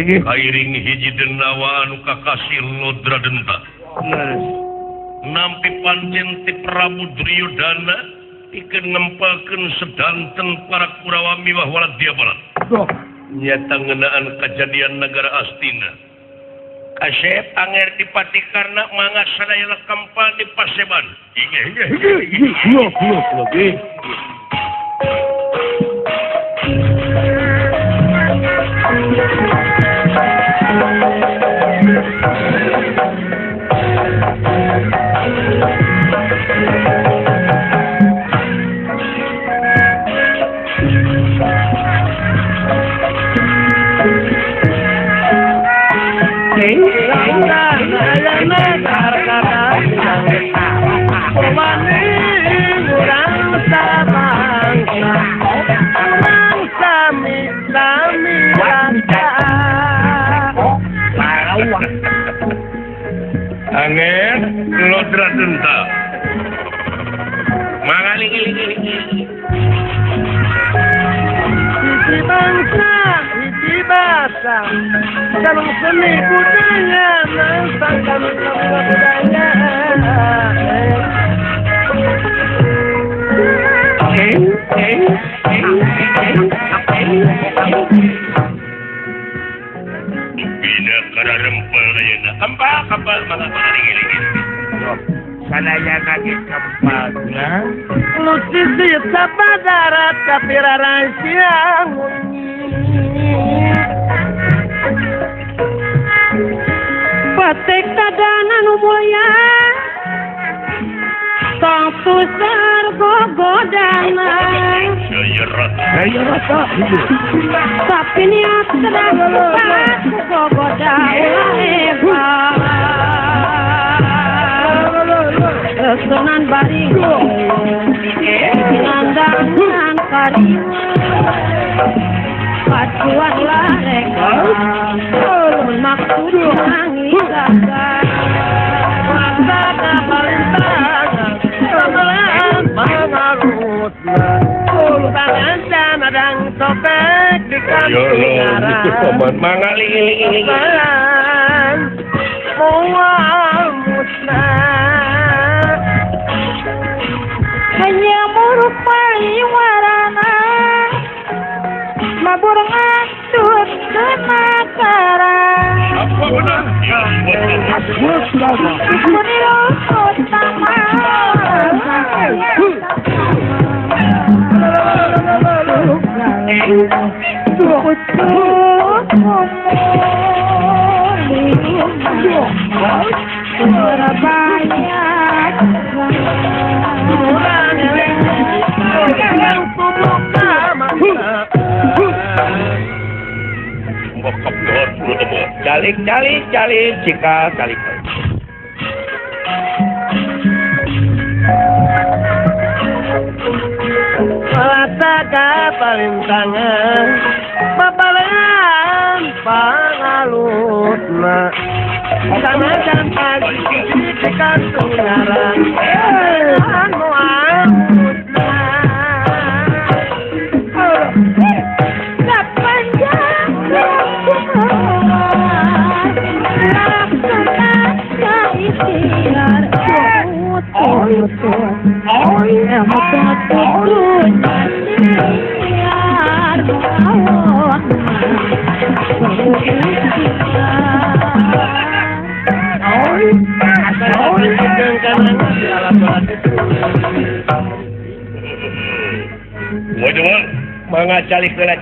Kairing hiji denawa anu kakasih Lodra Denta. Nampi pancen ti Prabu Duryodana pikeun ngempelkeun sedanten para Kurawa miwah Waladya Balat. Nyata ngeunaan kajadian negara Astina. Kasep anger dipatikarna mangga sadaya kampal di Paseban. Angin Lodra Denta mangaling-iling Isi bangsa, isi bahasa, dalam seni budaya, mengembangkan budaya. Bina kada rempel ayeuna. Kampal mangaling-iling. Sanaya kaget kempalna. Lu sisi sabadarat tapi rahasia Batik tadana nu mulia tong pusar gogodana Saya rasa tapi niat sedang gogoda Sunan Baringo Nandangan Karinga Pacuan lareka Maksud nangis dagang Masada balintangan Kemelan pengarutna Tangan dan topek di kampingaran mangaling-iling Mual musnah hanya muruk pariwarana mabur ngatut ke makaran apa benar? Kurius utama Calik jika kali. jaga palintangan babalean pangalutna sanajan pagi di kantung ngaran anu angutna Sepanjang laksana ikhtiar Waduh, mangga calik kela.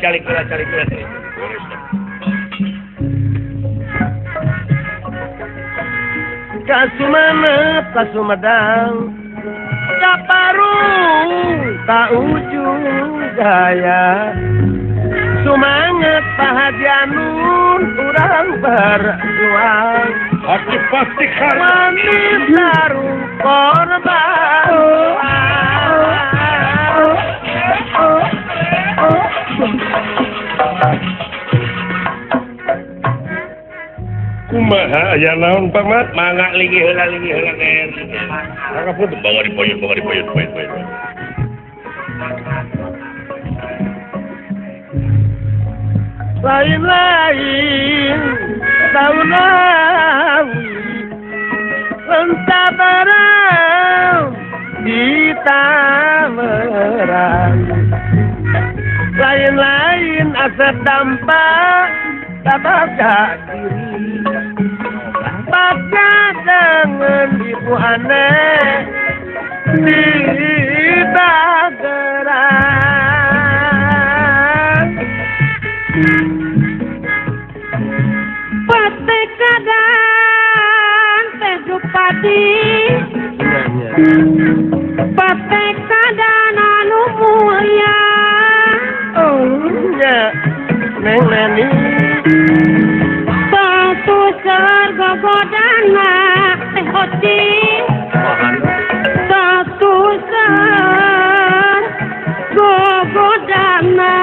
Ka Sumedang Caparung ka ujung gaya sumanget pahajianun urang berjuang pasti manis sarung korban kumaha aya naon pamat mangga linggih heula ner mangga pun bawa dipoyot lain saunawi lentabarang kita merang lain asap dampak tabaka diri baca dengan ibu aneh di Bagerang Pati kadang teduh padi Pati kadang anu mulia nya neng neni Satu serga godana teh hoti Satu serga godana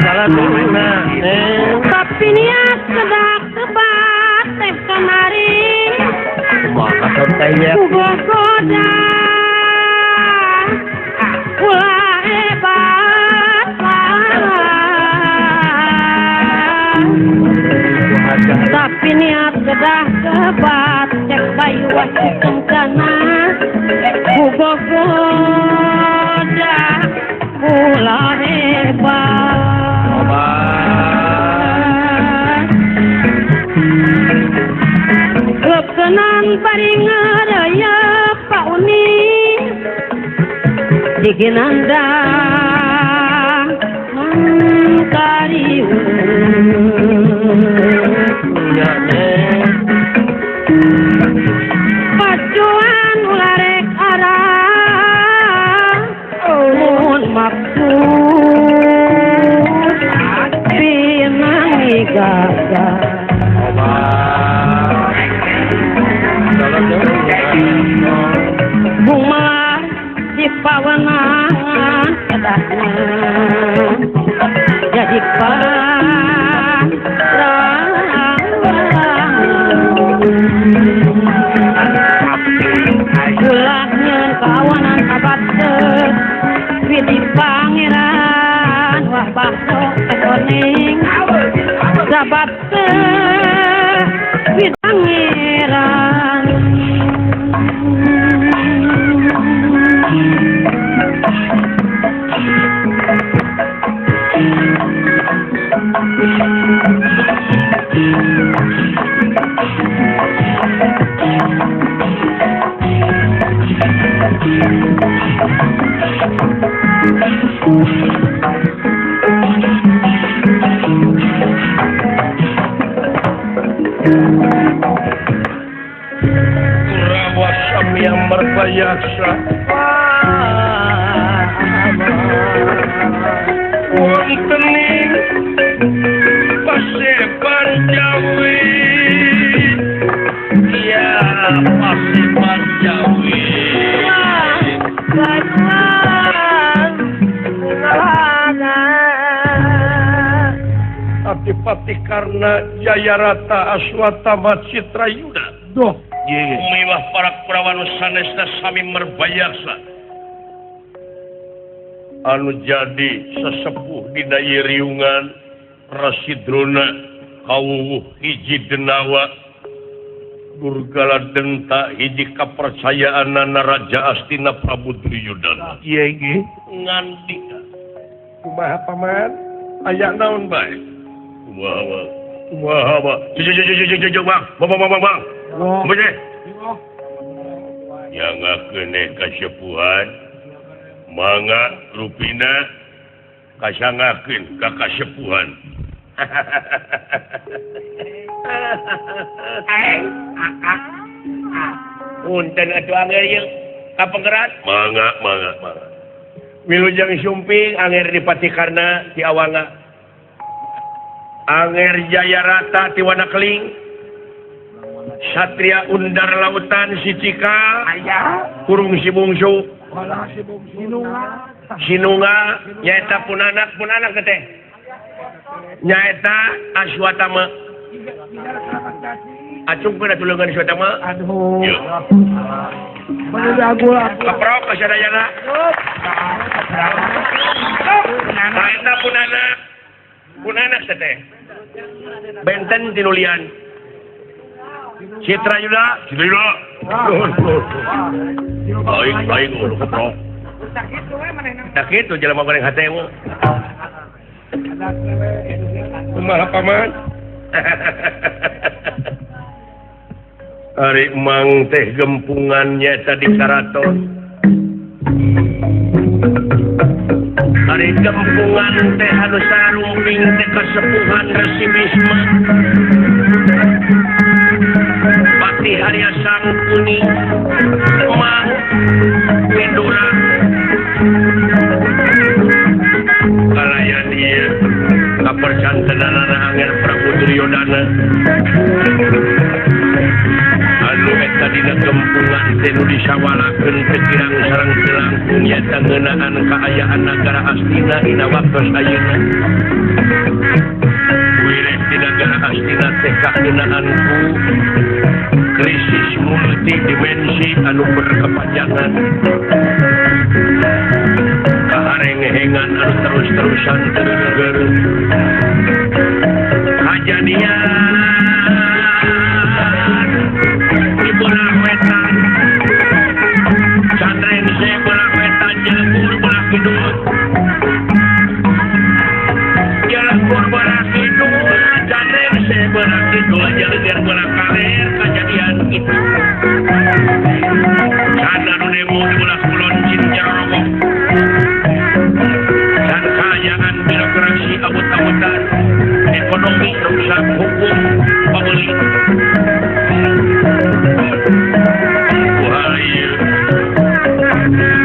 salah mana neng Tapi niat kedak tebat teh kamari maka tanya Uga goda Ulah hebat Tapi niat kedah tebat cek bayu wajib kencana Uga goda Ulah hebat Kekenan paring raya pauni Diginanda Pacuan ularek arah Mun maksud Pinangi gagah Bunga di pawangan kedahnya Jadi Gulahnya kawanan abad Widi pangeran Wah bakso kekoning Sabat Widi pangeran Kurawasam yang berbayasa Wontening Paseban Jawi Ya Paseban Jawi Patikarna Jayarata Aswatama Citrayuda. Duh. Umiwah para Kurawan sanesna sami merbayasa. Anu jadi sesepuh dina ieu riungan Rasidrona kawuh hiji denawa Durgala denta hiji kapercayaanana Raja Astina Prabu Duryodana. Iya iki. Ngandika Kumaha paman? aya naon bae? Kumaha? Bang. Wah. Beje. Yang ngakene kasepuhan mangga rupina kasangakeun ka kasepuhan. Punten atuh anger ieu kapenggeran. Mangga. Wilujeng sumping anger di Patikarna ti Awanga. Anger Jayarata ti Wanakeling. Satria Undar Lautan si Cika. Kurung si Bungsu. Sinunga nyaeta punanak teh. Nyaeta Aswatama. Acung pada tulungan Aswatama. Aduh. Yo. Kaprok kasadayana. Nyaeta punanak teh. Benten tinulian. Citrayuda. Baik ulu keprok. Tak itu jelema goreng hatemu. Kumaha paman? Ari mang teh gempungannya tadi karaton. Ari gempungan teh anu sarumping teh kasepuhan Resi Bisma. Pati Harya Sangkuni. Mang Widura. Kalaya dia kapercantenanana Anger Prabu Duryodana. Anu eta dina gempungan teh nu disawalakeun teu kirang sareng teu langkung nyaeta ngeunaan kaayaan nagara Astina dina waktos ayeuna. Wireh di nagara Astina teh kageunaan-ku krisis multidimensi anu berkepanjangan. Kahareng-hengan anu terus-terusan teu kajadian di bola wetan Candren saya bola wetan jalur bola kidul bola kidul Candren saya bola kidul jalur bola kaler kejadian itu sana nu nemu di bola kulon Cincarogong dan kayaan birokrasi abut-abutan ekonomi rusak hukum pembeli wahai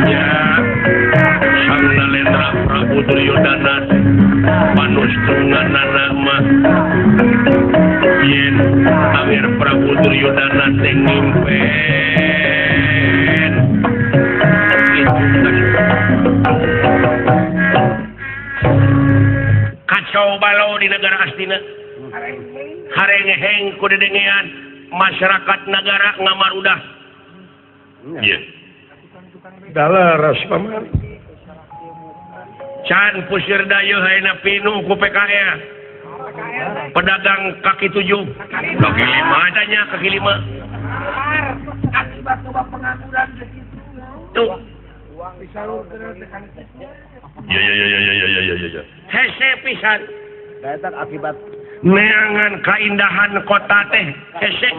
ya sang nalendra Prabu Duryodana panustunganana mah yen Anger Prabu Duryodana teh ngimpen kacau balau di negara Astina. Hareng-heng ku dedengean masyarakat negara ngamarudah. Iya. Dalaras paman. Can pusir dayeuh hayeuna pinu ku PKR. Pedagang kaki 7. Kaki 5 adanya kaki 5. Akibat coba pengangguran begitu. Tuh. Uang disalurkeun teh kan. Ya. Hese pisan. Eta akibat Neangan keindahan kota teh hese.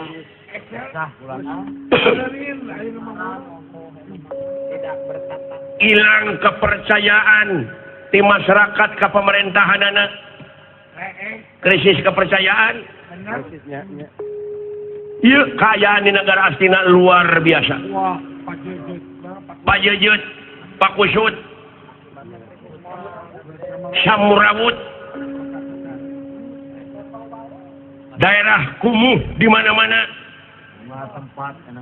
tidak bertata. Hilang kepercayaan di masyarakat ke pemerintahanana. Krisis kepercayaan. Krisisnya. Ieu kayaan di negara Astina luar biasa. Wah, Pak Jejeut, Pak Kusut, Samurawut, daerah kumuh di mana-mana,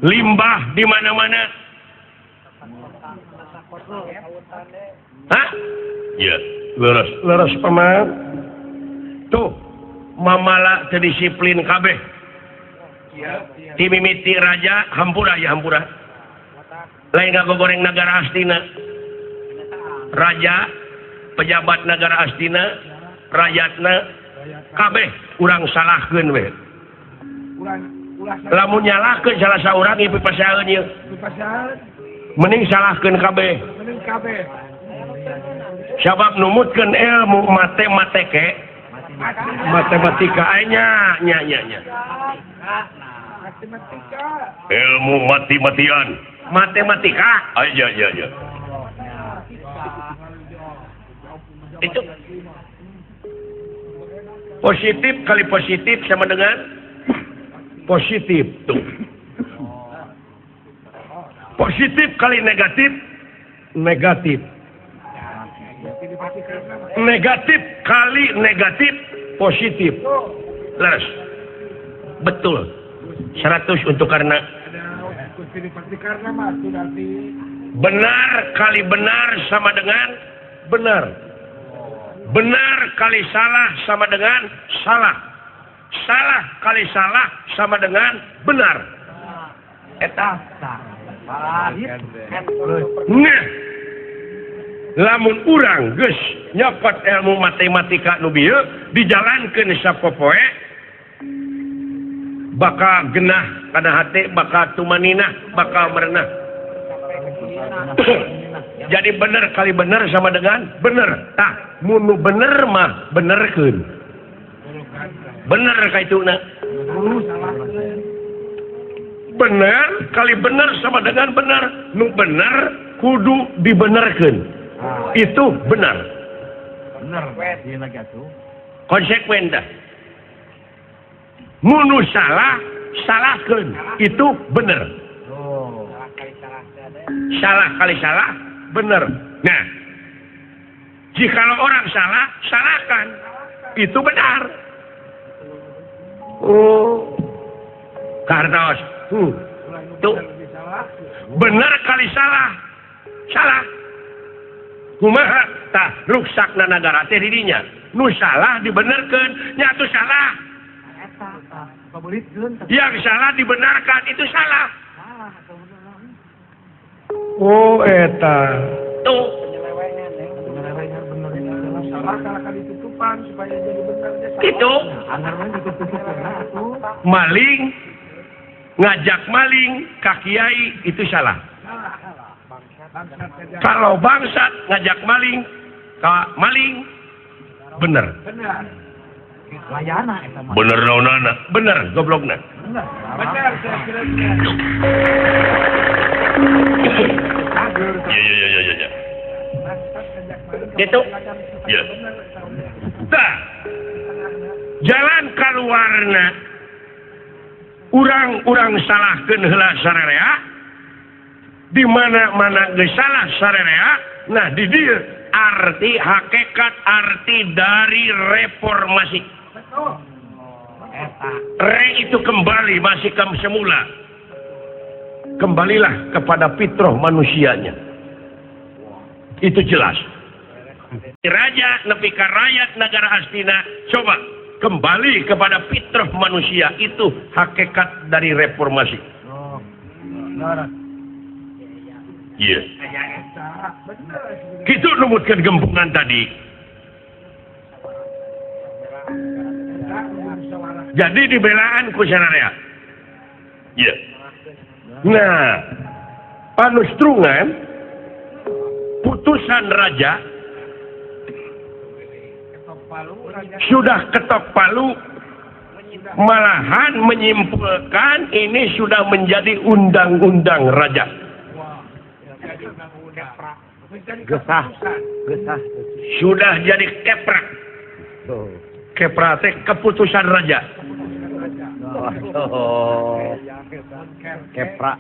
limbah di mana-mana. Hah? Iya. Leres. Leres paman. Tuh, mamala teu disiplin kabeh. Ti mimiti raja hampura ya hampura. Lain ngagogoreng nagara Astina. Raja, pejabat nagara Astina, rakyatna kabeh urang salahkeun we. Lamun nyalahkeun salah saurang ieu pasaeun ieu. Mending salahkeun kabeh. Sabab numutkeun ilmu matematika nya. Ilmu mati-matian. Matematika. Ya. Itu positif kali positif sama dengan positif tuh. Positif kali negatif negatif. Negatif kali negatif positif. Leres. Betul. 100 untuk karena benar kali benar sama dengan benar. Benar kali salah sama dengan salah. Salah kali salah sama dengan benar. Eta. Nah, lamun urang geus nyokot ilmu matematika nu bieu dijalankeun sapopoe bakal genah kana hate, bakal tumaninah, bakal merenah. Jadi bener kali bener sama dengan bener. Tah, munu bener mah benerkeun. Bener kaituna. Bener kali bener sama dengan bener. Nu bener kudu dibenerkeun. Itu benar. Konsekuen dah. Munu salah, salahkeun. Itu bener. Salah kali salah, bener. Nah, jikalau orang salah, salahkan. Itu benar. Oh, kartos. Tuh, bener kali salah, salah. Kumaha tah ruksakna nagara teh didinya. Nu salah dibenerkeun, nya atuh salah. Yang salah dibenarkan itu salah. Oh eta. Tuh. Itu. Maling ngajak maling ka kiai itu salah. Kalau bangsat ngajak maling ka maling bener. Bener naonana? Bener goblokna. Ya. Gitu. Ya. Tah. Jalan kaluarna urang salahkeun heula sarerea. Di mana-mana geus salah sarerea. Nah, di dieu arti hakikat arti dari reformasi. Re itu kembali masih ke semula. Kembalilah kepada fitrah manusianya. Itu jelas. Raja nepi ka rakyat negara Astina coba kembali kepada fitrah manusia, itu hakikat dari reformasi. Iya. Gitu numutkeun gempungan tadi. Jadi dibelaan ku sanarea. Iya. Nah, panustrungan putusan raja sudah ketok palu, malahan menyimpulkan ini sudah menjadi undang-undang raja. Gesah. Sudah jadi keprak. Keprak teh keputusan raja. Keprak.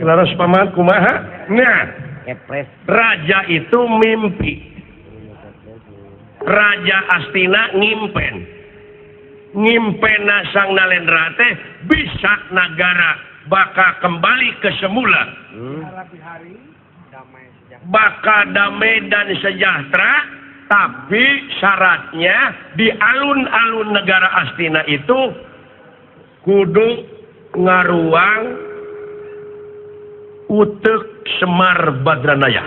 Leres paman kumaha? Nah, raja itu mimpi. Raja Astina ngimpena sang Nalendra teh bisa negara bakal kembali ke semula. Bakal damai dan sejahtera Tapi syaratnya di alun-alun negara Astina itu kudu ngaruang utek Semar Badranaya.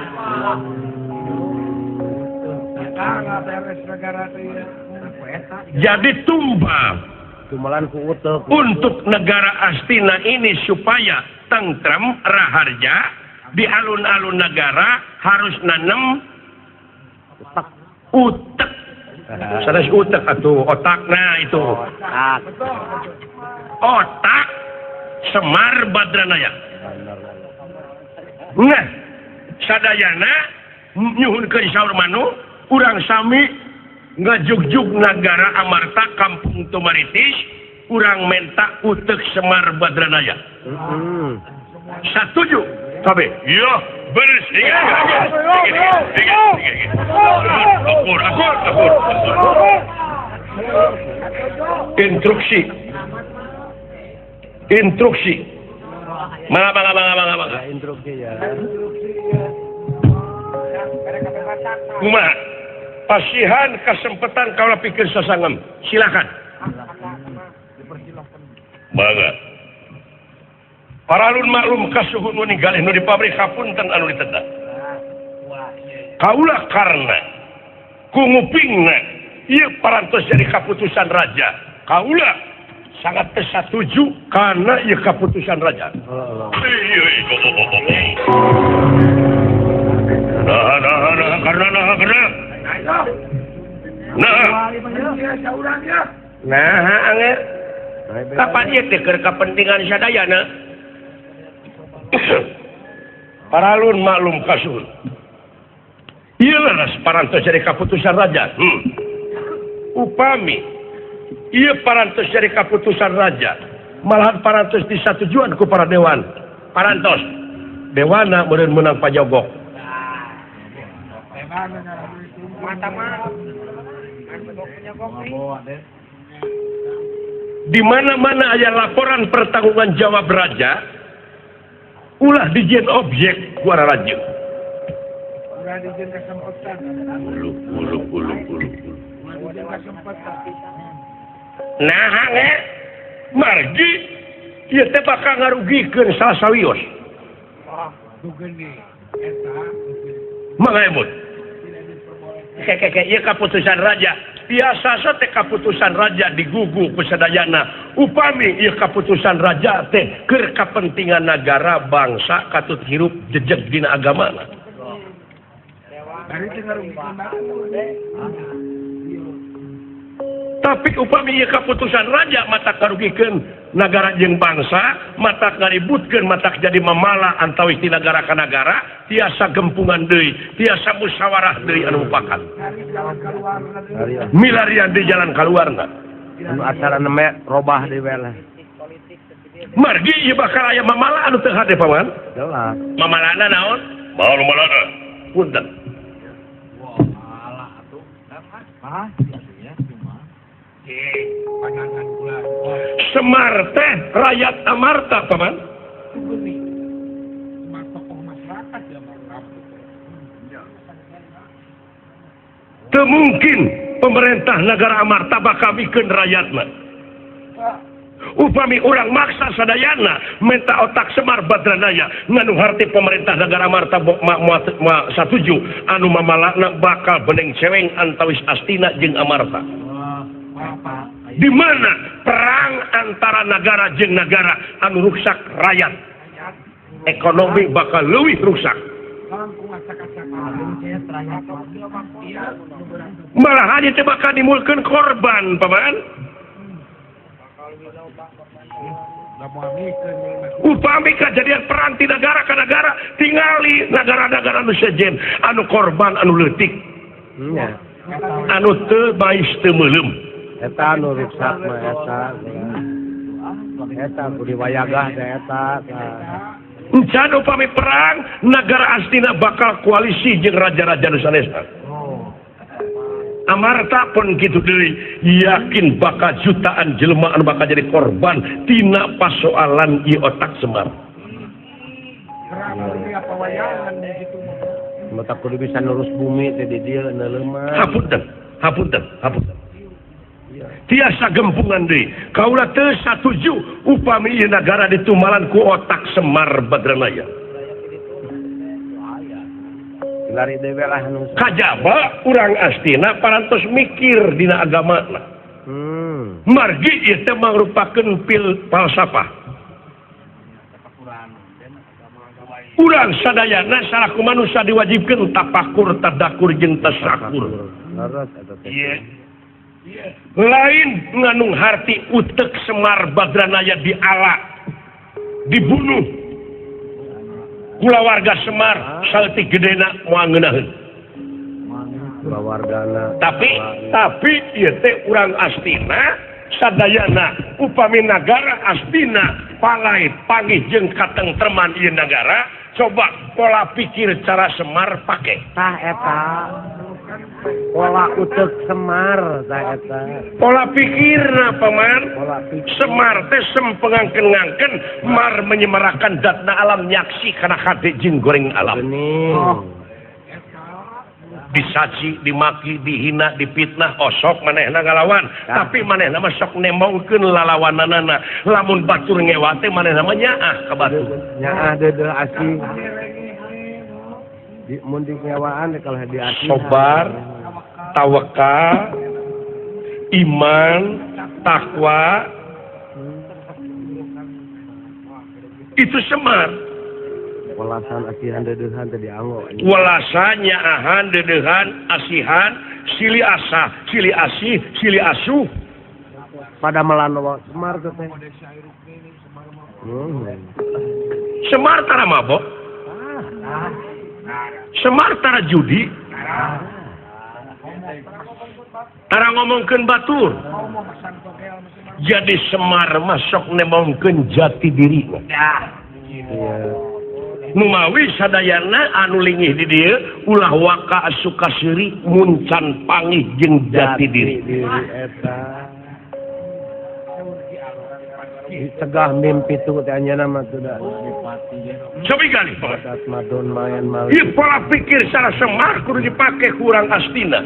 Jadi tumbal untuk negara Astina ini supaya tentrem raharja di alun-alun negara harus nanem utek. Sanes utek atuh otakna itu. Otak Semar Badranaya. Nah, sadayana nyuhunkeun saur manu urang sami ngajugjug negara Amarta Kampung Tumaritis urang menta utek Semar Badranaya. Satuju kabeh. Iya, beres. Akur. Instruksi. Mangga. Instruksi ya. Kumaha? Pasihan kesempatan kaula pikir sasangem. Silakan. Mangga. Paralun maklum kasuhun nu ninggalih nu di pabrik hapunten anu ditenda. Kaula karena kungupingna ieu parantos jadi kaputusan raja. Kaula sangat setuju karena ieu kaputusan raja. Nah, angger. Kapan ieu teh keur kepentingan sadayana? Paralun maklum kasuhun. Ieu laras parantos jadi kaputusan raja. Upami ieu parantos jadi kaputusan raja, malahan parantos disatujuan ku para dewan. Parantos dewana meureun meunang pajogok. Di mana-mana aya laporan pertanggungan jawab raja, ulah dijieun objek ku ara raja. Ulah dijieun kesempatan. Nah, margi ieu teh bakal ngarugikeun salah sawios. Mangaemut. Ieu kaputusan raja. Biasa teh kaputusan raja digugu ku sadayana. Upami ieu kaputusan raja teh keur kapentingan negara bangsa katut hirup jejeg dina agamana. Tapi upami ieu kaputusan raja mata karugikeun negara jeung bangsa, mata ngaributkeun mata jadi mamala antawis ti negara ka negara, tiasa gempungan deui, tiasa musyawarah deui anu mupakat. Milarian di jalan kaluarna. Anu acarana me robah deui we. Margi ieu bakal aya mamala anu teu hade paman? Jelas. Mamalana naon? Bae mamalana. Punten. Mamala atuh. Hah? Semar teh rakyat Amarta paman. Teu mungkin pemerintah negara Amarta bakal bikin rakyatna. Upami orang maksa sadayana minta otak Semar Badranaya nganu harti pemerintah negara Amarta satuju anu mamalana bakal beneng ceweng antawis Astina jeung Amarta. Di mana perang antara negara jeung negara anu rusak rakyat, ekonomi bakal leuwih rusak. Malah hanya teh bakal dimulkeun korban, paman. Upami kejadian perang di negara ke negara, tingali negara-negara anu sejen, anu korban anu leutik, anu teu bais teu meulem. Eta anu rusak mah eta kudu wayagah eta. Encan upami perang negara Astina bakal koalisi jeung raja-raja nu sanesna. Amarta pun kitu deui, yakin bakal jutaan jelema anu bakal jadi korban tina pasoalan ieu otak Semar. mata kudu bisa nurus bumi tadi dia lemah. Hapunten. Tiasa gempungan deui. Kaula teu satuju upami ieu nagara ditumalan ku otak Semar Badranaya. Lari dewe lah anu. Kajaba urang Astina parantos mikir dina agamana. Margi ieu teh mangrupakeun falsafah. Urang sadayana salaku manusia diwajibkeun tapakur, tadakur jeung tasakur. Iya. Lain nganung harti utek Semar Badranaya diala, dibunuh. Kula warga Semar saleutik gedena moal ngeunaheun. Wargana. Tapi ieu teh urang Astina sadayana upami nagara Astina palai panggih jeung katengtreman ieu nagara, coba pola pikir cara Semar pake. Tah eta. Pola utek Semar tah eta. Pola pikirna paman. Pola pikir. Semar teh sempengangkeun-ngangkeun mar menyemarakan datna alam nyaksi kana hade jeung goreng alam. Disaci, dimaki, dihina, dipitnah, osok manehna ngalawan. Tapi manehna mah sok nemongkeun lalawananana. Lamun batur ngewa teh manehna mah nyaah ka batur. Nyaah deudeuh asih. Di mun di nyawaan kalau di asih. Sabar, tawakal, iman, takwa. Itu Semar. Welasan asihan deudeuhan teh dianggo. Welasan nyaahan deudeuhan asihan silih asah, silih asih, silih asuh. Pada melanowo Semar teh. Semar tara mabok. Semar tara judi. Tara ngomongkeun batur. Jadi Semar masuk nemongkeun jati diri. Iya. Numawi sadayana anu linggih di dieu ulah waka sukasiri muncan pangih jeung jati diri. Eta. Dicegah mimpi tu teh anjeunna mah teu da dipati. Cobi kali Pak. Madon mayan mal. Ieu pola pikir cara Semar kudu dipake ku urang Astina.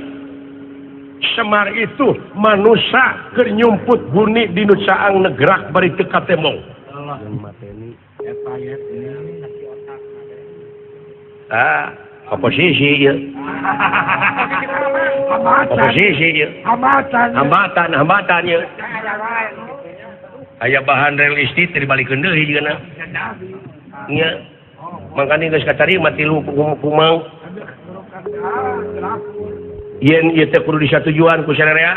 Semar itu manusia keur nyumput buni dinu caang negrak bari teu katemong. Mateni. Oposisi ya. Oposisi ya. Hambatan ya. Aya bahan realistis dibalikeun deui jigeuna. Nya. Mangkana geus katarima tilu kumau. Yen ieu teh kudu disatujuan ku sararea.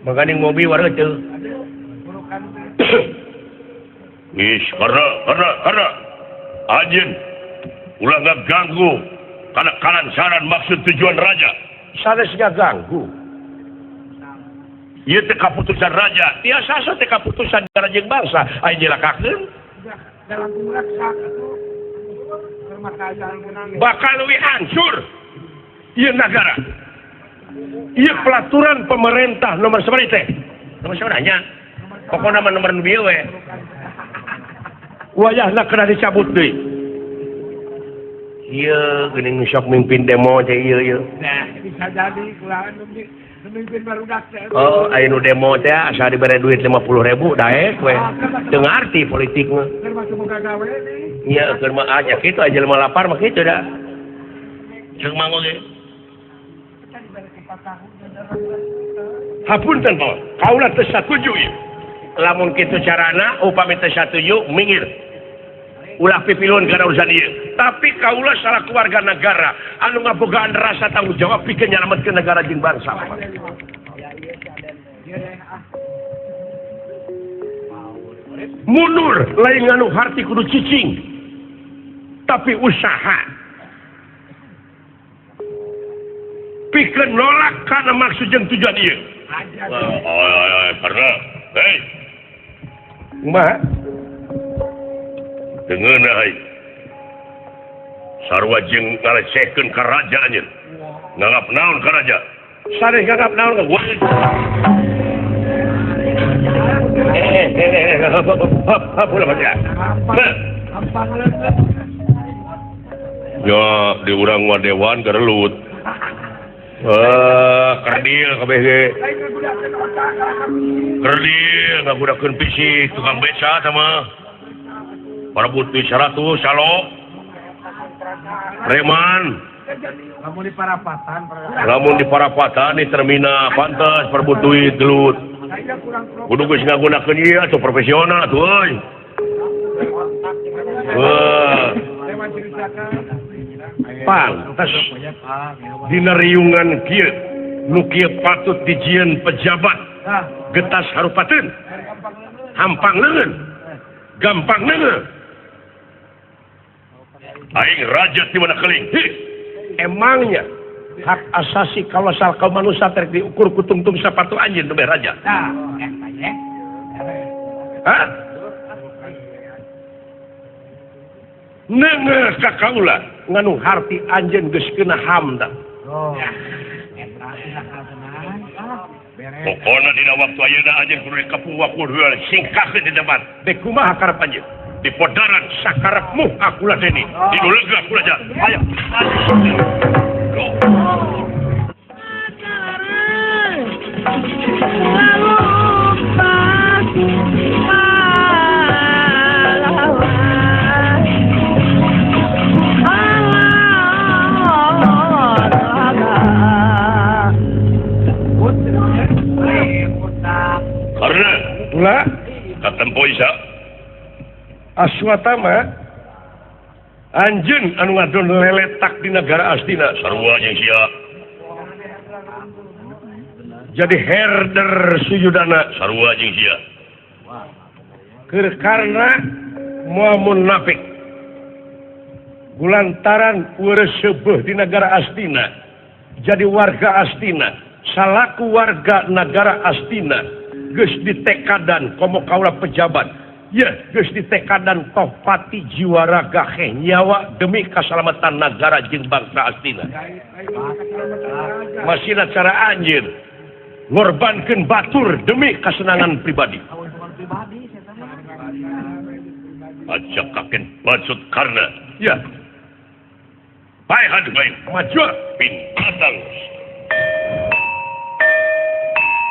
Mangkana ngobi warga teu. Wis, karena ajen ulah ngaganggu kana kalansaran maksud tujuan raja. Sanes ngaganggu. Ieu teh kaputusan raja, tiasa teh kaputusan negara jeung bangsa. Aya nyelakakeun. Bakal leuwih hancur ieu nagara. Ieu pelaturan pemerintah nomor sabari teh. Nomor sabari nya. Pokona nomor nu bieu we. Wayahna kena dicabut deui. Iya, geuning sok mimpin demo teh ieu. Nah, bisa jadi kulaan mimpin barudak teh. Oh, aya nu demo teh asa dibere duit 50.000 daek we. Teu ngarti politik mah. Termasuk buka gawe nih. Iya, keur mah aja kitu aja lemah lapar mah kitu da. Ceuk manggo ge. Hapunten, Pak. Kaula teu satuju ieu. Lamun kitu carana upami teu satuju minggir. Ulah pipilun kana urusan ieu. Tapi kaula salah keluarga negara anu ngabogaan rasa tanggung jawab pikeun nyalametkeun negara jeung bangsa. Mundur lain nganu harti kudu cicing. Tapi usaha. Pikeun nolak kana maksud jeung tujuan ieu. Karena hei. Kumaha? Dengeuna hai. Sarua jeung ngalecehkeun ka raja anjeun. Nganggap naon ka raja? Sareng nganggap naon ka gua. Hap baca. ya di urang Wadewan gerelut kerdil KBG kerdil ngagudakeun fisik tukang beca sama para putih 100 salo preman lamun di parapatan di terminal pantas perbutuh gelut kudu geus ngagunakeun ieu atuh profesional atuh euy pantas dina riungan kieu nu kieu patut dijieun pejabat getas harupateun hampang leungeun gampang leungeun aing raja ti mana keling emangnya hak asasi kalosal kaum manusia terek diukur ku tungtung sapatu anjeun teu raja hah neungeuh ka kaula nganu harti anjeun geus keuna hamdan pokona dina waktu ayeuna anjeun kudu dikapuwa ku heul singkahkeun di depan dek kumaha karep anjeun di podaran sakarepmu aku ladeni di lega aku aja ayo karena pula katempo isa Aswatama anjeun anu ngadon leletak di negara Astina sarua jeung sia jadi herder sujudana sarua jeung sia keur karna moal munafik gulantaran ureuh seubeuh di negara Astina jadi warga Astina salaku warga negara Astina geus ditekadan komo kaula pejabat ya, geus ditekadan tohpati jiwa raga heh nyawa demi keselamatan negara jeung bangsa Astina. Masina cara anjeun ngorbankeun batur demi kesenangan pribadi. Aja kaken bacut karena ya. Bae hadu bae maju pintatang. Udah.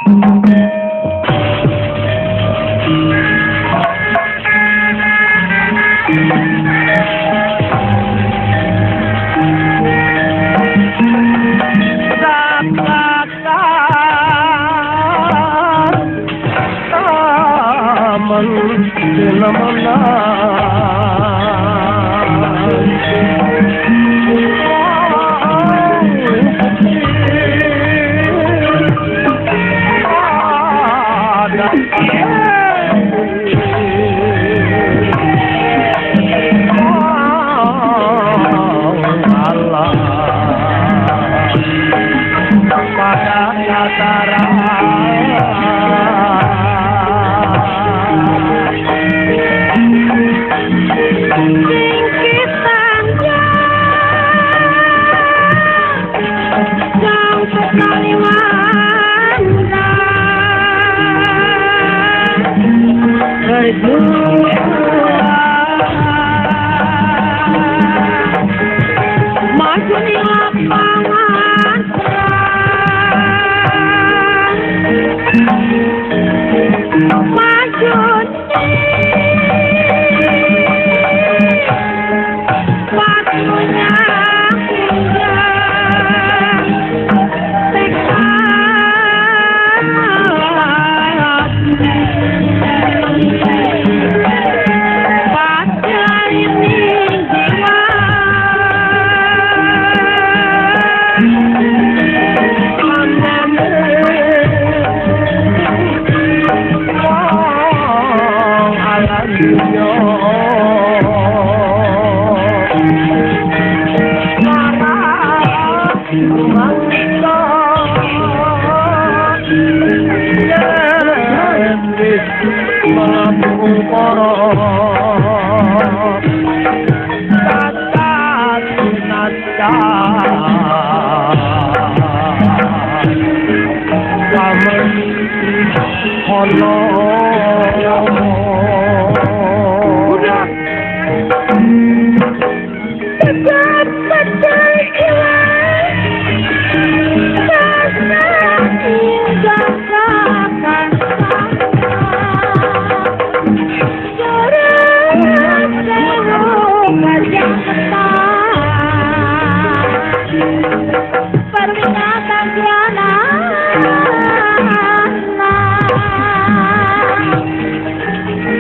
Peringatan Diana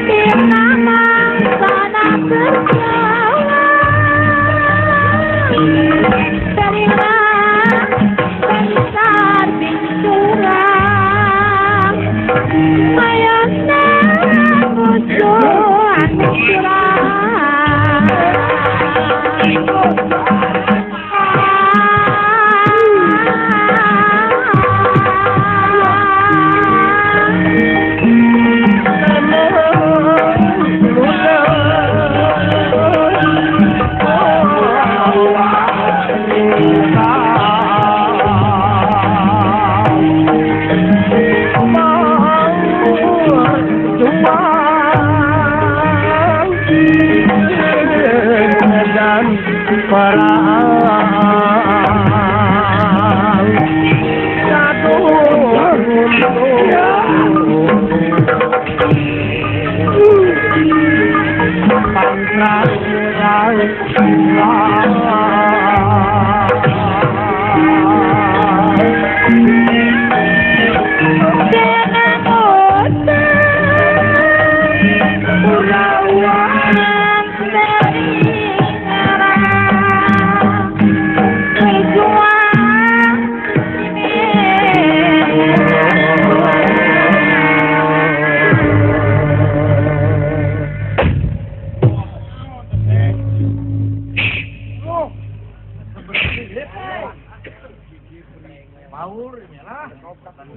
Irnama sana berjalan Terima besar binturang Mayasnya musuh anak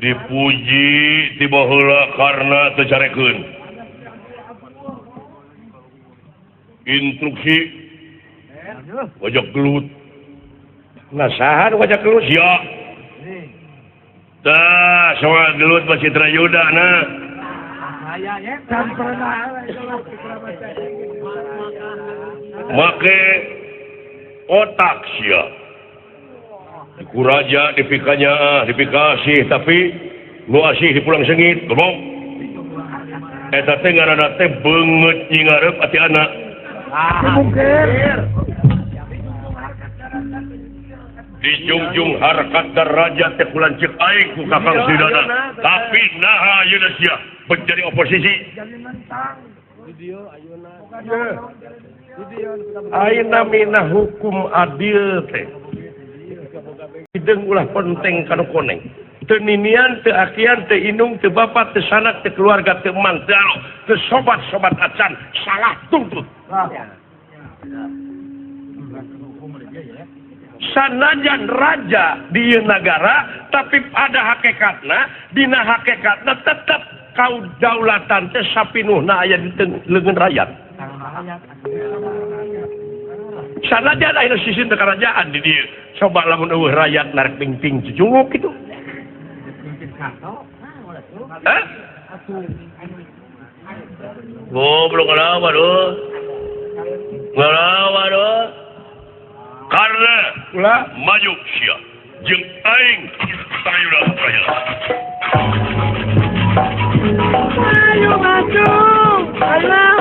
dipuji tiba heula karena tercarekeun instruksi wajah gelut nasahan wajah gelut ya tah sama gelut masih terayuda na Ayahnya kan pernah make otak sia ku raja dipikanya dipikasih tapi lu asih dipulang sengit goblok eta teh ngaranna teh beungeut ngarep ati anak dijunjung harkat derajat teh kulan cek aing ku kakang sidana tapi naha ayeuna sia menjadi oposisi ayeuna minah hukum adil teh hideung ulah penting kanu koneng teu ninian teu akian teu indung teu bapak teu sanak teu keluarga teu mang teu alo teu sobat-sobat acan salah tuntut sanajan raja di negara tapi ada hakikatna dina hakikatna tetap kaudaulatan teh sapinuhna aya di leungeun rakyat sanajan aya sisi kerajaan di dieu coba lamun eueuh rakyat narek ping-ping jujunguk kitu goblok ngalawa doh karena ulah maju sia jeung aing tayuda raya Ayo maju Allah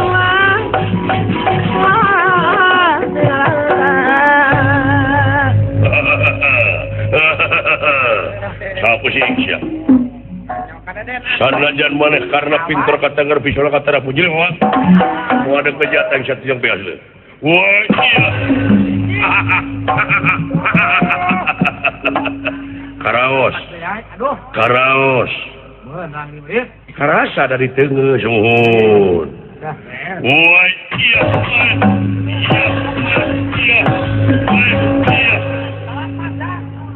pusing sia sanajan maneh karena pinter kata ngerti soal kata puji lewat mau ada kejahatan satu yang biasa wah iya karaos karasa dari tengah suhun wah iya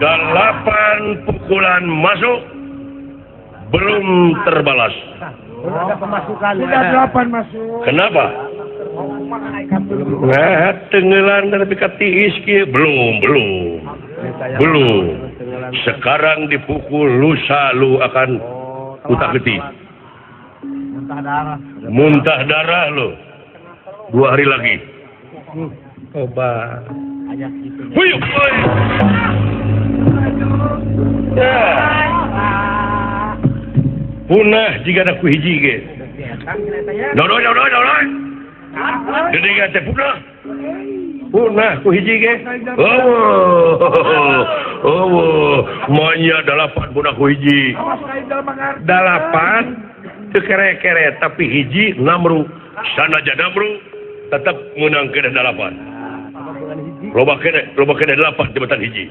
delapan pukulan masuk belum terbalas. Sudah pemasukan. Sudah 8 masuk. Kenapa? Nah, tenggelan dari tiis belum. Sekarang dipukul lusa lu akan utak geti. Muntah darah lu. 2 hari lagi. Coba. Huyuk, boy. Ya. Punah jika ada kuhiji ge. Dodoi. Gede teh punah. Punah ku hiji ge. Monya 8 punah ku hiji. 8 teu kere-kere tapi hiji namru. Sanajan namru tetap menang ke 8. Loba kene 8 jabatan hiji.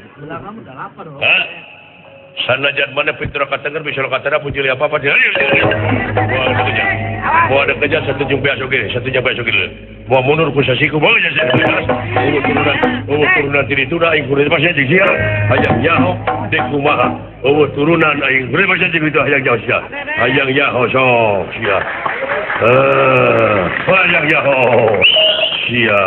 Hah? Sanajan mana pintu katenger bisa katana puji apa-apa dia. Mau ada kerja satu jumpa esok ini. Mau mundur ku sasiku mau jadi turunan tiri itu dah ingkur pasnya jeung sia. Hayang nyaho dek kumaha. Turunan aing kuring pasnya jeung itu hayang nyaho sia. Hayang nyaho sok sia. Hayang nyaho sia.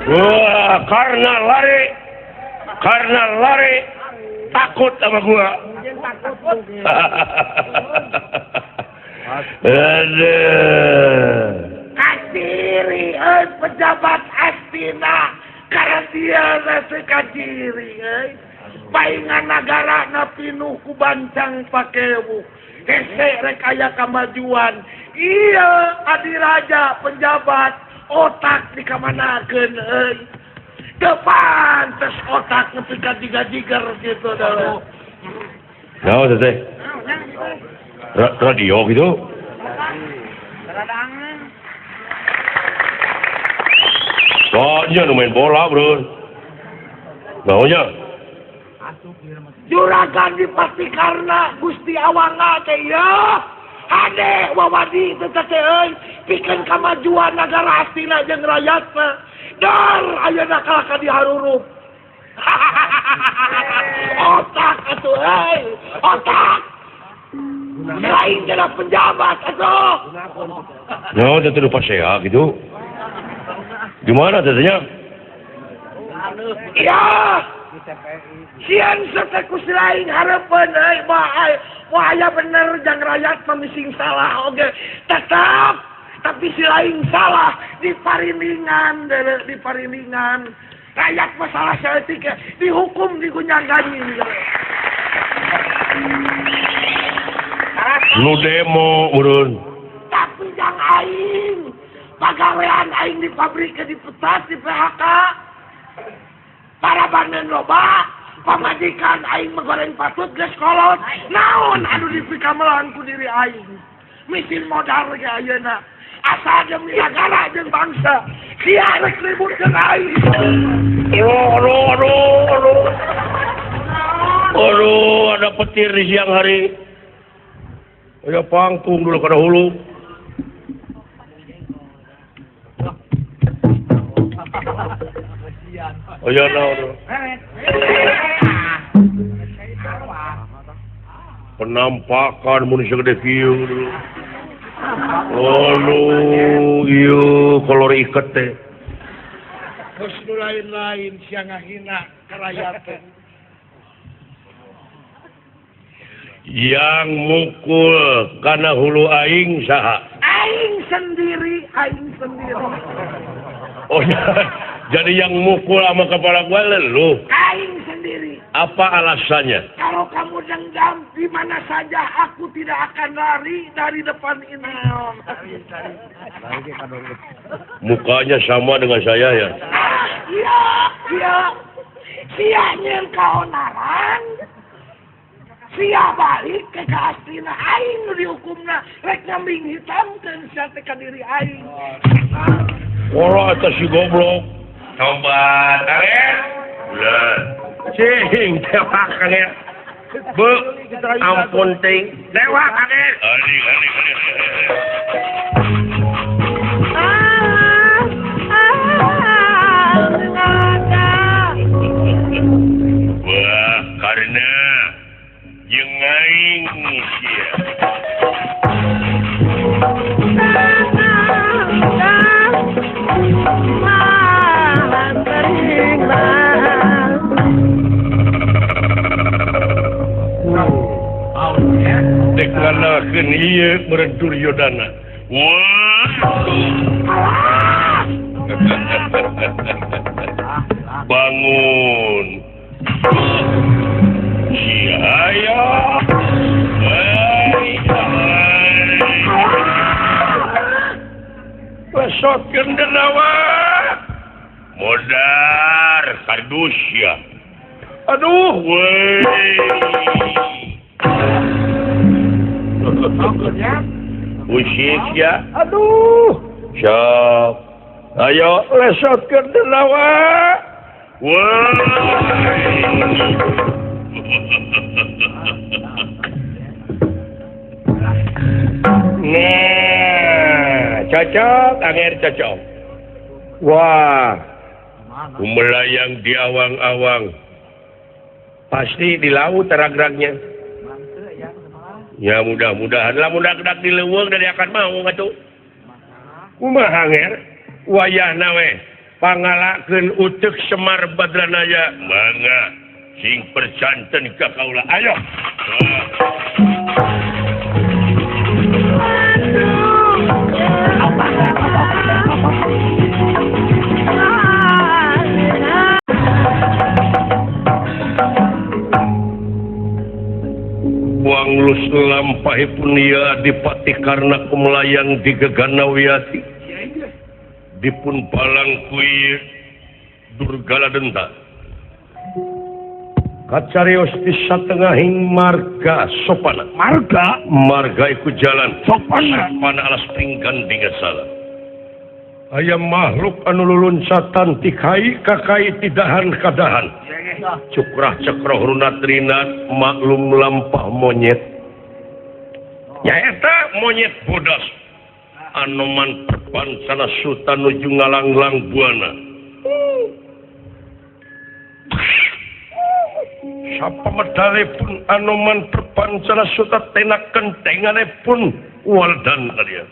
Wah, karena lari takut sama gua. Kaciri, pejabat Astina, karena dia nasi kaciri, paingan negara na pinuh ku bancang pakewu, hese rekaya kemajuan. Iya, adiraja penjabat otak dikamanakeun depan tes otak ngepikan-jigar gitu dah. Nah, teh. Radio gitu. Soalnya nu main bola, bro. Naunya. Juragan dipasti karena Gusti Awanga teh ya. Ade wawadi teteh euy pikeun kamajuan nagara Astina jeung rakyatna. Dar ayeuna kalaka diharurup. Otak atuh euy, otak. Lain jalan penjabat atuh. No, teh lupa saya gitu. Gimana tetenya? Iya. Sian seteku selain harapan wah aya bener jang rakyat memising salah oge tetap tapi si lain salah di parilingan rakyat masalah seetik dihukum digunjangani Lu demo urun tapi jang aing pagawean aing di pabrik di petas di PHK para banen loba pamajikan aing menggoreng patut geus kolot naon anu dipikamelan ku diri aing misin modal ge ayeuna asa demi negara jeung bangsa sia rek ribut jeung aing aduh ada petir di siang hari ya pangtung dulu kada hulu oh ya no. Penampakan manusia gede view dulu. Oh iya kolor ikat teh. terus lain-lain siang ngahina karayaten Yang mukul karena hulu aing saha? aing sendiri Oh ya, jadi yang mukul sama kepala gua lu. aing sendiri. Apa alasannya? Kalau kamu dendam di mana saja aku tidak akan lari dari depan ini. Mukanya sama dengan saya ya. Iya. Sianya kau narang. Sia balik ke Astina aing dihukumna rek nyambing hitam keun sia teh ka diri aing. Ora eta si goblok. Coba kalian. Lah, cing dewa kaget. Bu, ampun ting. Dewa kaget. Ali. Wah, karena jeung aing sia. Dekanakeun ieu meureun Duryodana. Wah. Bangun. Sia aya. lesotkeun denawa. Modar kardus ya. Aduh, Woi. Musik ya. aduh. Sok. Ayo lesotkeun denawa. Nah, cocok, anger cocok. Wah, Melayang di awang-awang. pasti di laut teragragnya. Ya mudah-mudahan lah mudah kedak di leuweung dari akan mau ngatuh. Kumaha nger? Wayahna we pangalakeun uteuk Semar Badranaya. Mangga sing percanten ka kaula. Ayo. Wanglus lampahipun ieu Adipati karena kumelayang di Geganawiyati. Dipun palang kui Durgala Denta. Kacarios di satengahing marga sopana. Marga iku jalan sopana alas pinggan dingesala. Aya makhluk anu lulunsatan ti kai ka kai tidahan kadahan. Cukrah cekroh runat rinat maklum lampah monyet. Nyaeta monyet bodas anoman perpancana suta nuju ngalanglang buana. Sapa medale pun anoman perpancana suta tenak kentengane pun waldan kalian.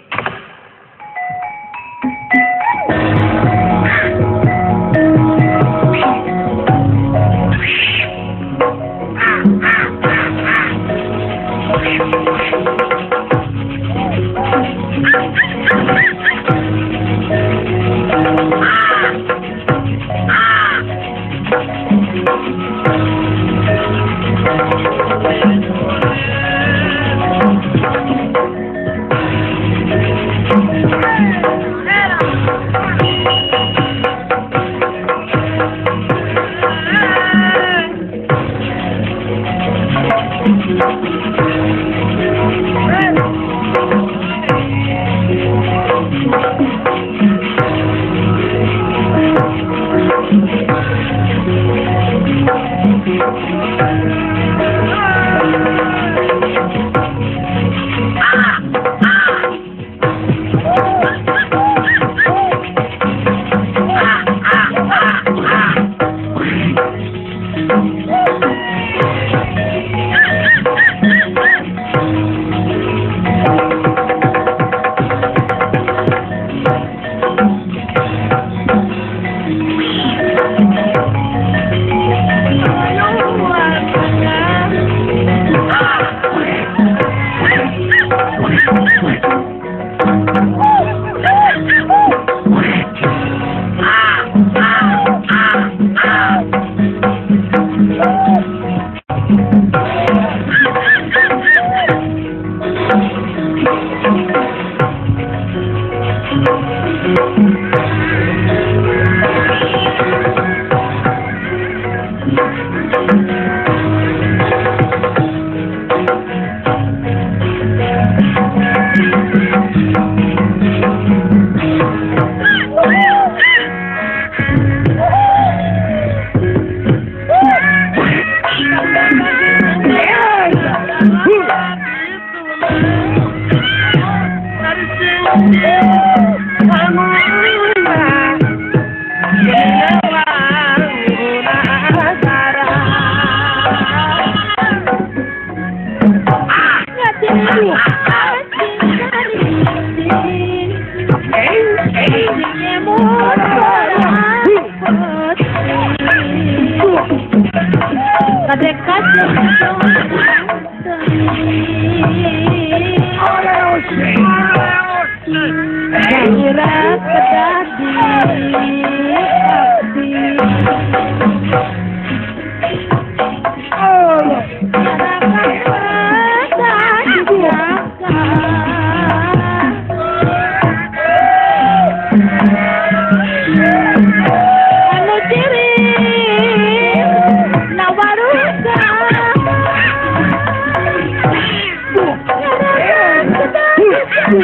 Aya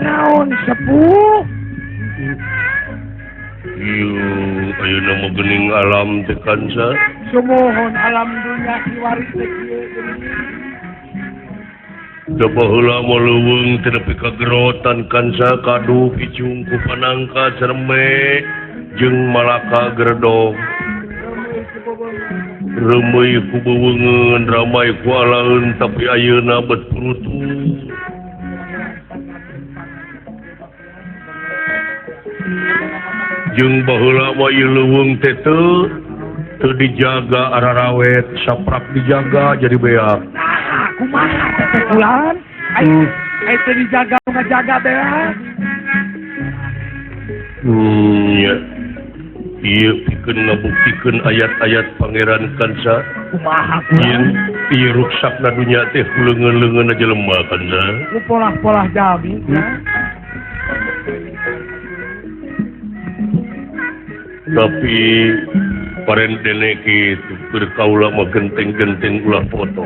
naon sepuh? Ayo nama gening alam tekan sa. Sumohon alam dunia kiwaris teh kieu geuning. Coba heula maleuweung teu nepi ka gerotan kansa kadu kicung ku panangka cerme jeung malaka gerdong. Remeuy ku beweungeun ramai ku alaeun tapi ayeuna bet purutu. Jeung baheula mah ieu leuweung teh teu dijaga ararawet saprak dijaga jadi beak. Nah, kumaha teh bulan? Ai teu dijaga ngajaga beak. Ya. Ieu pikeun ngabuktikeun ayat-ayat Pangeran Kansa. Kumaha kumaha? Ieu ruksakna dunya teh leungeun-leungeunna jelema Kansa. Ku polah-polah jami. Tapi parentene kitu keur kaula mah genteng-genteng ulah foto.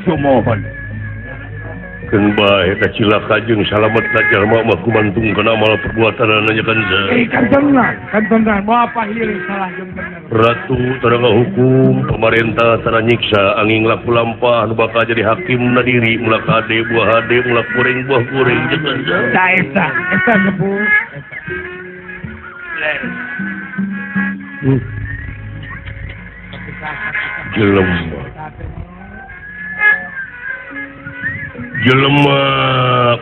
Sumohon. Keun bae eta cilaka jeung salametna jalma mah kumantung kana amal perbuatanna nya Kansa. Kan tenang, mau apa hilir salah jeung bener. Ratu tara ngahukum, pemerintah tara nyiksa, angin laku lampah anu bakal jadi hakim na diri, mulak hade buah hade, mulak goreng buah goreng jeung Kansa. Da eta sepuh. Jelema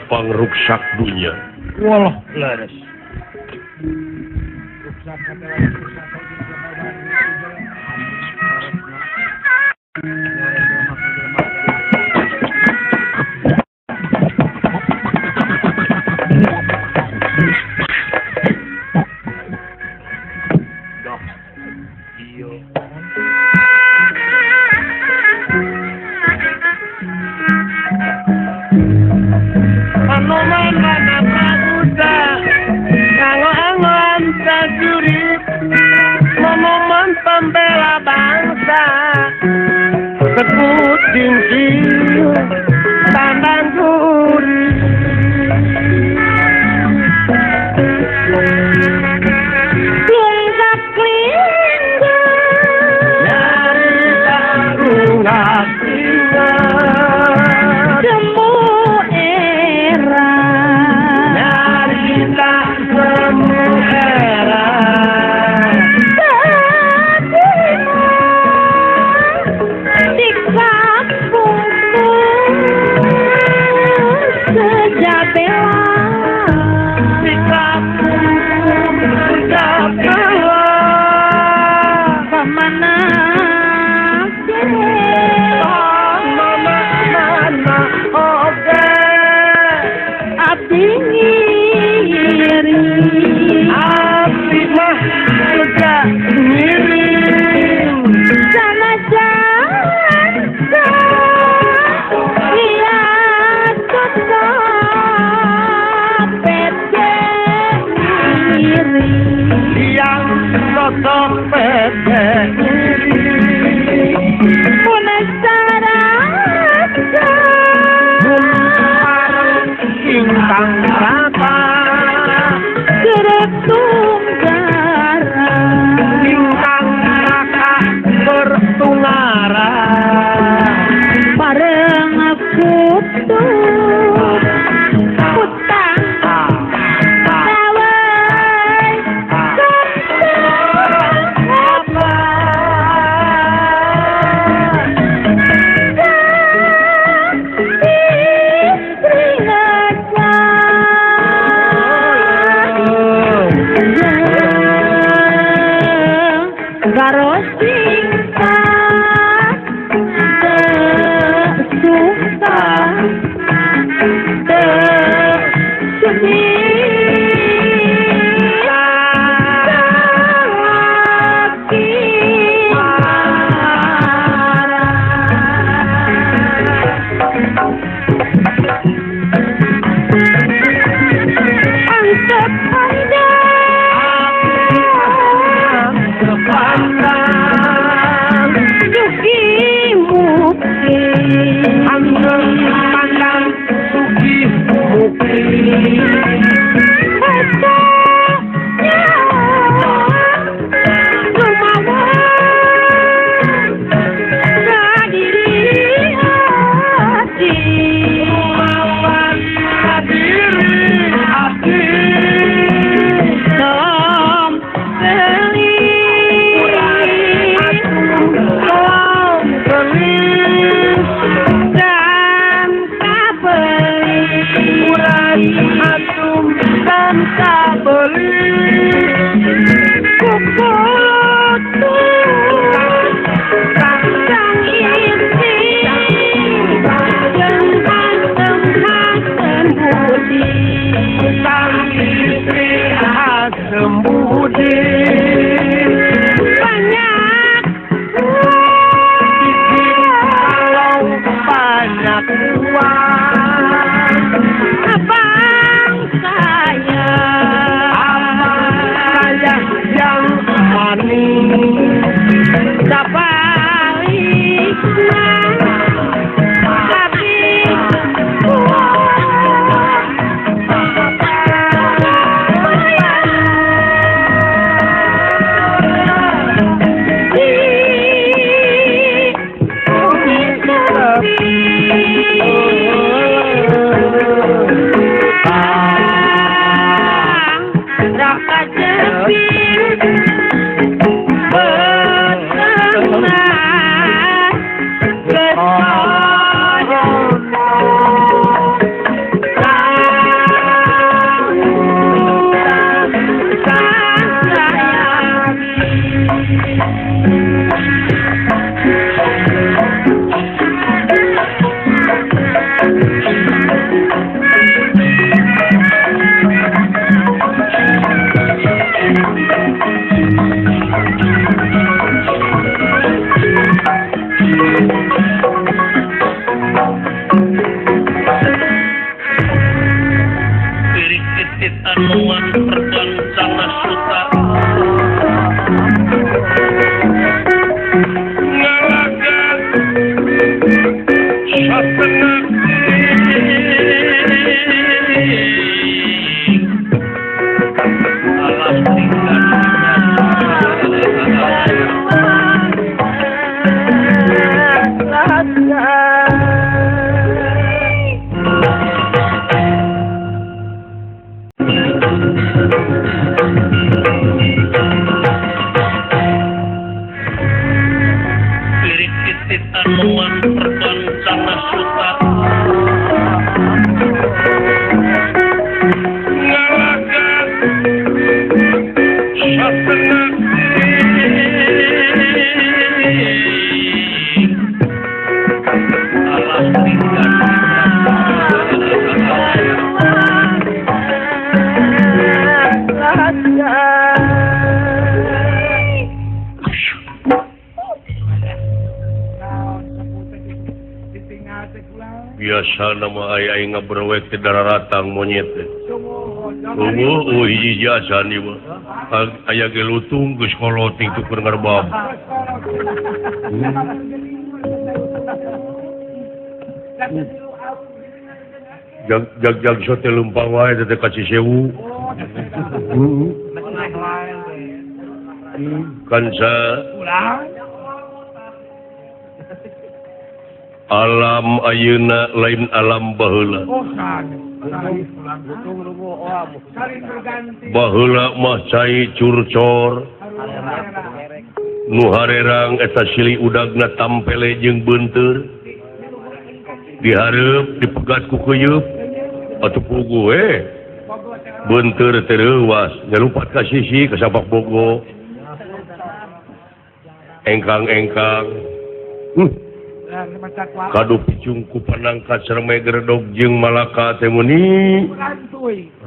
pangruksak dunya. Walah leres. Monumen pembela bangsa sebut tinggi tandang gurih lungkap kelingga dari tanggungan jemu era dari tak semu era biasa nama ayah ngabrewek ti dararatang monyet. Hiji jasa ni mah. Aya ge lutung geus koloting tu keur ngarbab. Jag sote lumpang wae teh ka Cisewu. Kan sa alam ayeuna lain alam baheula. Baheula mah cai curcor. Nu harerang eta silih udagna tampele jeung beunteur. Dihareup dipegat ku keuyeub atuh pugu beunteur teh reuwas nyalupat ka sisi ka sapak bogo. Engkang-engkang. Kadu picung ku panangkat sareng geredog jeung malaka teh meuni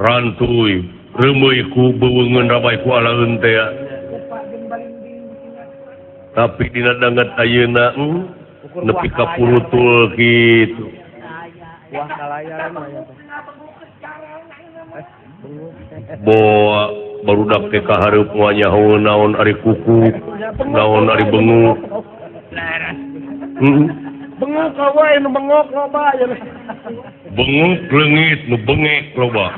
rantuy reumeuy ku beuweungeun rabay ku alaeun teh tapi dina danget ayeuna nepi ka pulutul kitu boa barudak teh kahareup nyaho naon ari kuku naon ari benguk. Bengok wae nu bengok loba ya. Bengok leungit nu bengek loba.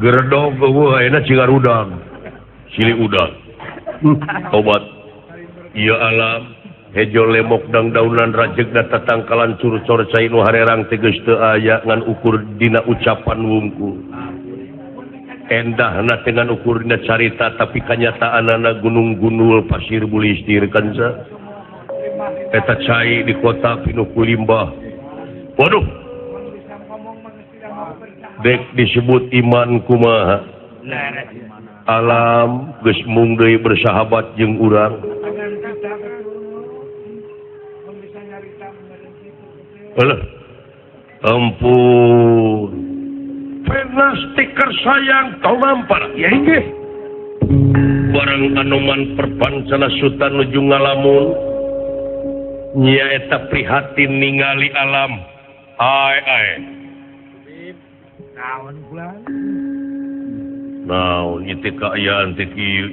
Geredog eueuh ayeuna cingar udang. Silih udang. Obat. Ieu alam hejo lemok dang daunan rajegna tatangkalan curcor cai nu harerang teh geus teu aya ngan ukur dina ucapan wungkul. Endahna dengan ukur dina carita tapi kanyataanana gunung gunul pasir bulistir kansa eta cai di kota pinuku limbah. Waduh dek disebut iman kumaha alam geus mung deui bersahabat jeung urang. Alah ampun pernah stiker sayang tau mampar ya inggih barang anoman perpancana sutan nuju ngalamun nyaeta prihatin ningali alam ai naon kula naon ieu kaayaan teh kieu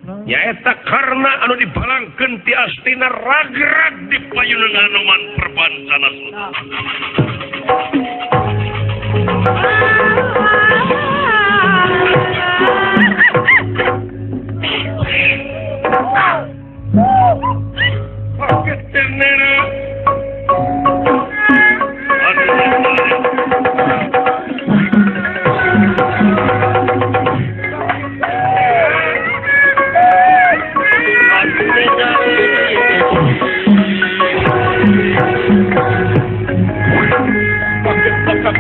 nyaeta karena anu dibalangkeun ti astina ragrag di payuneun anoman perpancana sutan. Pakai ternera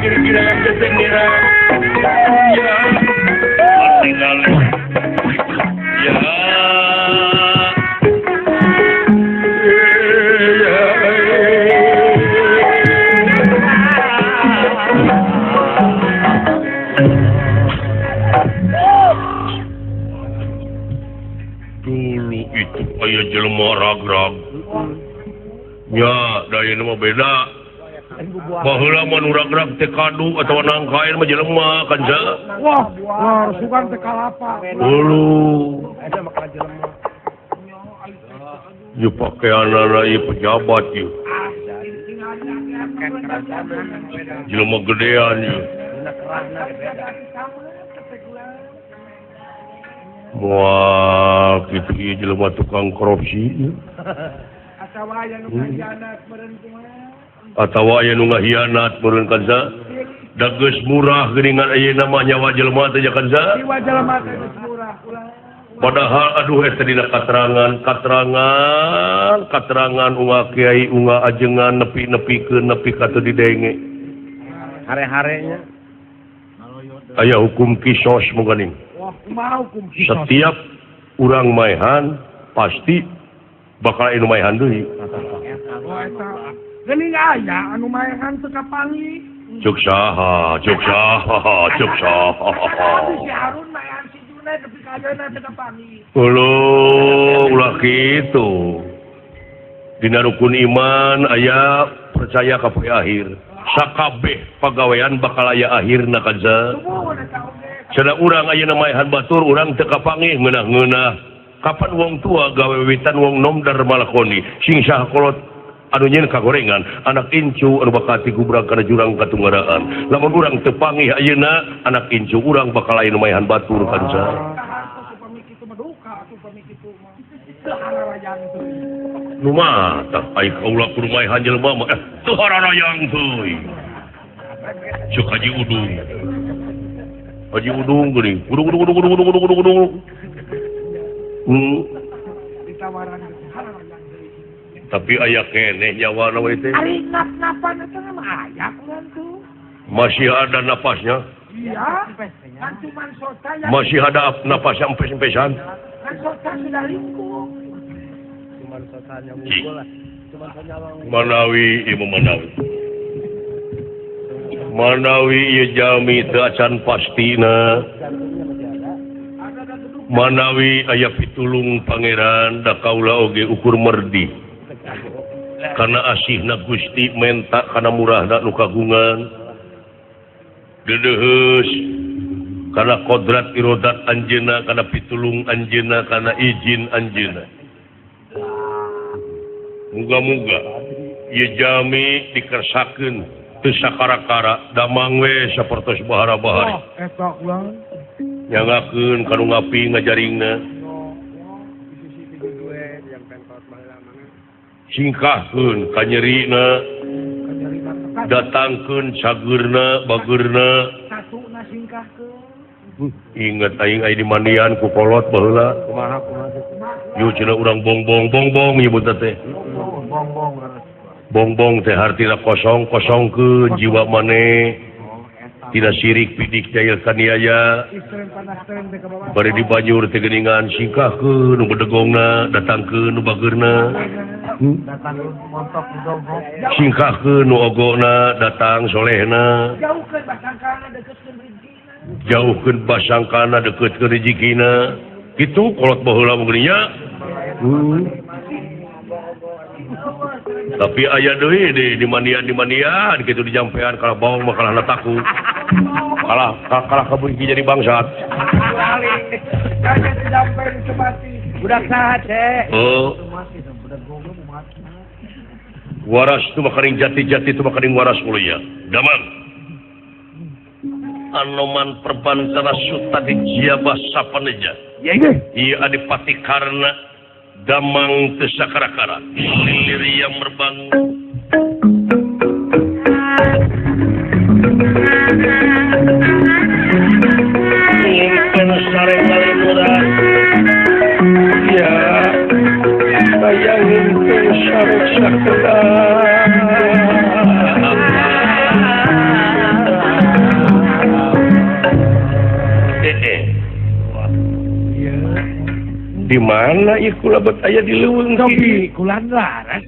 kira-kira kesengira. Ya. Tinggal. Ya. Dulu itu kayak jelema rag-rag. Ya, dari nama beda. Baheula mun urag-rag teh kadu atawa nangkain mah jelema kan ja. Wah, sugan teh kalapa. Dulu. Yu pakaianana ieu pejabat yu. Jelema gedean yu. Wah, gitu ieu jelema tukang korupsi. Atawa aya nu ngahianat meureun kumaha? Atawa aya nu ngahianat meureun kanza. Da geus murah geuningan ayeuna mah nyawa jelema teh ja kanza. Jiwa jelema teh geus murah ulah. Padahal aduh eta dina katerangan unga kiai unga ajengan nepi-nepikeun nepi ka teu didenge. Hare-harenya. Aya hukum kisos mungkin. Wah, kumaha hukum kisos? Setiap urang maehan pasti bakal anu maehan deui. Oh, eta geuning aya anu maehan teu kapangi. Cuk saha. Si Harun maehan si Junai tapi kayana teu kapangi. Ulah kitu. Dina rukun iman aya percaya ka poe akhir. Sakabeh pagawean bakal aya akhirna kanza. Tumuhun eta oge. Sada urang ayeuna maehan batur urang teu kapanggih ngeunah-ngeunah. Kapan wong tua gawe wiwitan wong nom dar malakoni sing sahakolot anu nyeun kagorengan anak incu anu bakati gubrang kana jurang katunggaraan. Lamun urang teu panggih ayeuna anak incu urang bakal aya nu maehan batur kanza. Nu mah tah ai kaula kudu maehan jelema mah teu hararayang teuy. Cuk Haji Udung. Haji Udung geuning. Udung. Tapi aya keneh nyawana we teh. Ari nap-napan eta mah aya kurang tuh. Masih ada napasnya? Iya. Kan cuman sota yang Masih ada napasnya empes-empesan? kan sota sudah lingkup. Manawi ieu Manawi ieu jalmi teu acan pastina. Manawi aya pitulung pangeran da kaula oge ukur merdi. Karena asihna Gusti menta kana murahna nu kagungan. Dedeheus kana kodrat irodat anjeunna kana pitulung anjeunna kana izin anjeunna. Muga-muga ieu jalmi dikersakeun teu sakara-kara damang we sapertos bahara-bahari. Eta ulang. Nyangakeun kanu ngapi ngajaringna. Singkahkeun ka nyerina. Datangkeun cageurna bageurna. Satuna singkahkeun. Ingat aing aya di mandian ku kolot baheula. Kumaha. Yu cenah urang bongbong nyebut teh. Bongbong teh hartina kosongkeun jiwa maneh. Tina sirik pidik jahil kaniaya. Bari di banjur teh geuningan singkahkeun nu bedegongna, datangkeun nu bageurna. Singkahkeun nu ogona, datang solehna. Jauhkeun basangkana dekeutkeun rezekina. Kitu kolot baheula mung geuning nya. Tapi aya deui di mandian kitu dijampean kalah baong mah kalah takut. Kalah kabeuki jadi bangsat. Budak saha teh? Oh. Waras tu makaring jati-jati tu makaring waras mulia. Damang. Anoman perbantara suta di jiabah sapaneja. Ieu adipati karna damang teu sakara-kara. Lilir yang merbangun. Ingin sare kali murah. Ya, saya ingin sare sakara. di mana ieu kula bet aya di leuweung Tapi kulan laras